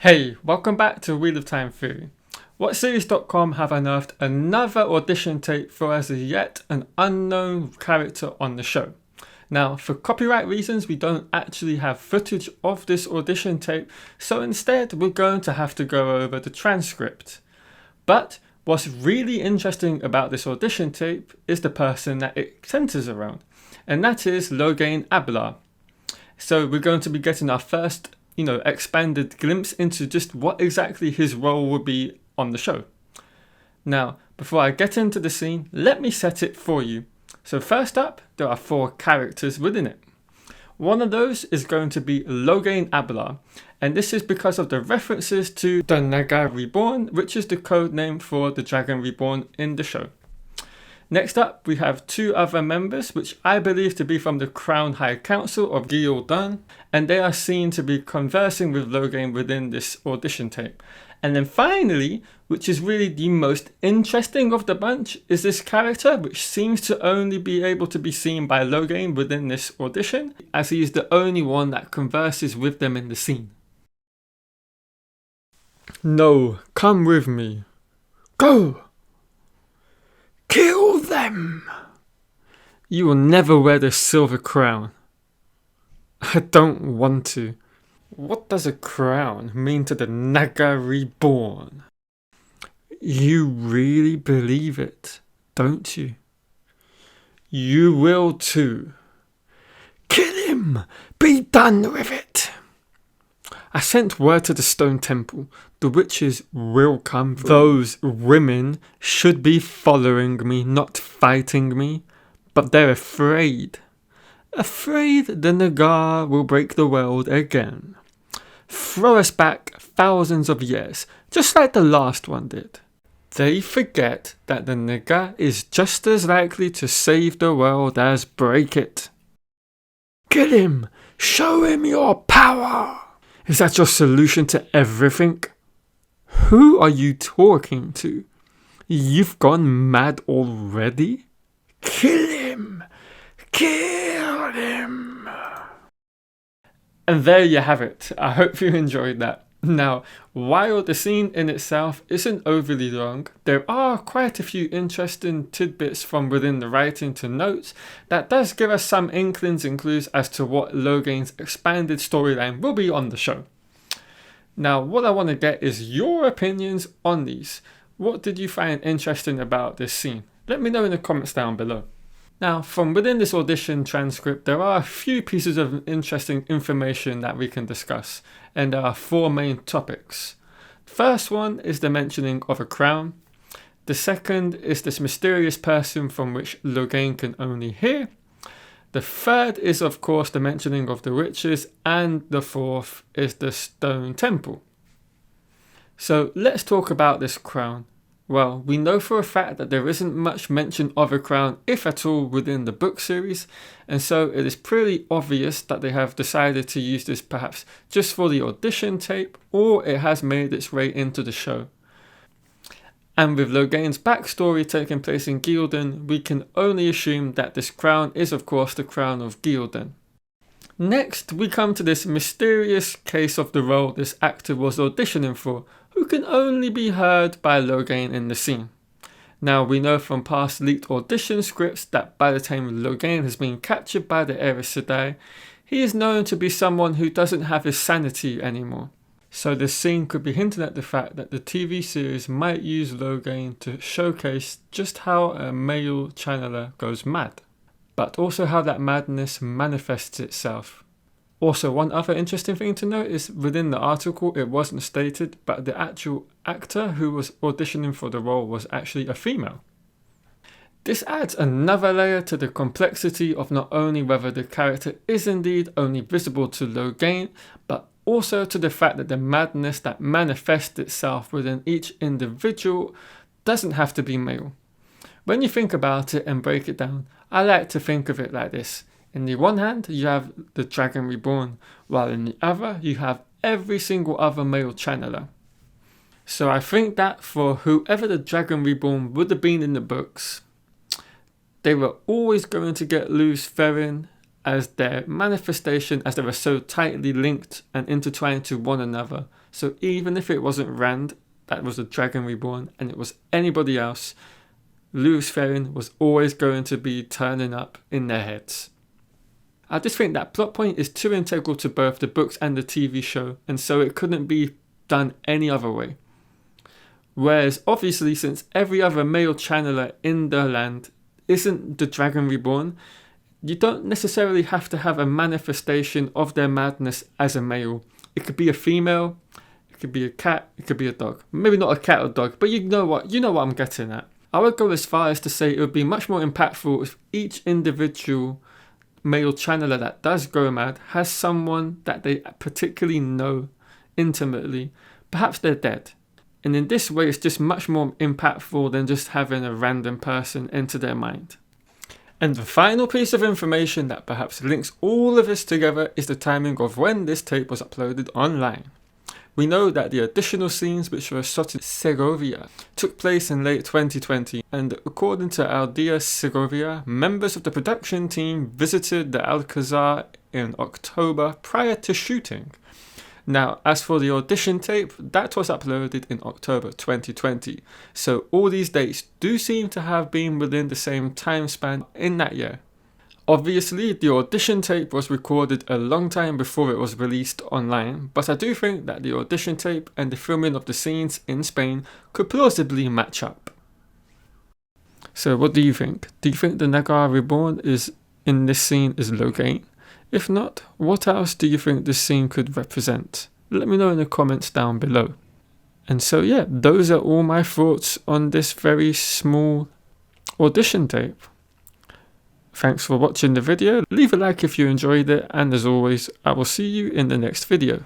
Hey, welcome back to Wheel of Time Theory. WhatSeries.com have unearthed another audition tape for as yet an unknown character on the show. Now, for copyright reasons, we don't actually have footage of this audition tape, so instead we're going to have to go over the transcript. But what's really interesting about this audition tape is the person that it centers around, and that is Logain Ablar. So we're going to be getting our first expanded glimpse into just what exactly his role will be on the show. Now, before I get into the scene, let me set it for you. So first up, there are 4 characters within it. One of those is going to be Logain Ablar, and this is because of the references to the Naga Reborn, which is the code name for the Dragon Reborn in the show. Next up, we have 2 other members, which I believe to be from the Crown High Council of Gildan, and they are seen to be conversing with Logain within this audition tape. And then finally, which is really the most interesting of the bunch, is this character, which seems to only be able to be seen by Logain within this audition, as he is the only one that converses with them in the scene. No, come with me. Go! Kill them! You will never wear the silver crown. I don't want to. What does a crown mean to the Naga Reborn? You really believe it, don't you? You will too. Kill him! Be done with it! I sent word to the Stone Temple. The witches will come through. Those women should be following me, not fighting me. But they're afraid. Afraid the Naga will break the world again. Throw us back thousands of years, just like the last one did. They forget that the Naga is just as likely to save the world as break it. Kill him! Show him your power! Is that your solution to everything? Who are you talking to? You've gone mad already? Kill him! Kill him! And there you have it. I hope you enjoyed that. Now, while the scene in itself isn't overly long, there are quite a few interesting tidbits from within the writing to note that does give us some inklings and clues as to what Logain's expanded storyline will be on the show. Now, what I want to get is your opinions on these. What did you find interesting about this scene? Let me know in the comments down below. Now, from within this audition transcript, there are a few pieces of interesting information that we can discuss, and there are 4 main topics. The first one is the mentioning of a crown. The second is this mysterious person from which Logain can only hear. The third is, of course, the mentioning of the witches, and the fourth is the Stone Temple. So let's talk about this crown. Well, we know for a fact that there isn't much mention of a crown, if at all, within the book series, and so it is pretty obvious that they have decided to use this perhaps just for the audition tape, or it has made its way into the show. And with Logain's backstory taking place in Gildan, we can only assume that this crown is of course the crown of Gildan. Next, we come to this mysterious case of the role this actor was auditioning for, who can only be heard by Logain in the scene. Now, we know from past leaked audition scripts that by the time Logain has been captured by the Aes Sedai, he is known to be someone who doesn't have his sanity anymore. So this scene could be hinting at the fact that the TV series might use Logain to showcase just how a male channeler goes mad, but also how that madness manifests itself. Also, one other interesting thing to note is within the article it wasn't stated, but the actual actor who was auditioning for the role was actually a female. This adds another layer to the complexity of not only whether the character is indeed only visible to Logain, but also to the fact that the madness that manifests itself within each individual doesn't have to be male. When you think about it and break it down, I like to think of it like this. In the one hand, you have the Dragon Reborn, while in the other, you have every single other male channeler. So I think that for whoever the Dragon Reborn would have been in the books, they were always going to get loose Therin as their manifestation, as they were so tightly linked and intertwined to one another. So even if it wasn't Rand that was the Dragon Reborn and it was anybody else, Luciferin was always going to be turning up in their heads. I just think that plot point is too integral to both the books and the TV show, and so it couldn't be done any other way. Whereas obviously, since every other male channeler in the land isn't the Dragon Reborn, you don't necessarily have to have a manifestation of their madness as a male. It could be a female, it could be a cat, it could be a dog. Maybe not a cat or dog, but you know what I'm getting at. I would go as far as to say it would be much more impactful if each individual male channeler that does go mad has someone that they particularly know intimately. Perhaps they're dead. And in this way, it's just much more impactful than just having a random person enter their mind. And the final piece of information that perhaps links all of this together is the timing of when this tape was uploaded online. We know that the additional scenes which were shot in Segovia took place in late 2020, and according to Aldea Segovia, members of the production team visited the Alcazar in October prior to shooting. Now, as for the audition tape, that was uploaded in October 2020, so all these dates do seem to have been within the same time span in that year. Obviously, the audition tape was recorded a long time before it was released online, but I do think that the audition tape and the filming of the scenes in Spain could plausibly match up. So what do you think? Do you think the Naga Reborn is in this scene is Logain? If not, what else do you think this scene could represent? Let me know in the comments down below. And so yeah, those are all my thoughts on this very small audition tape. Thanks for watching the video. Leave a like if you enjoyed it, and as always, I will see you in the next video.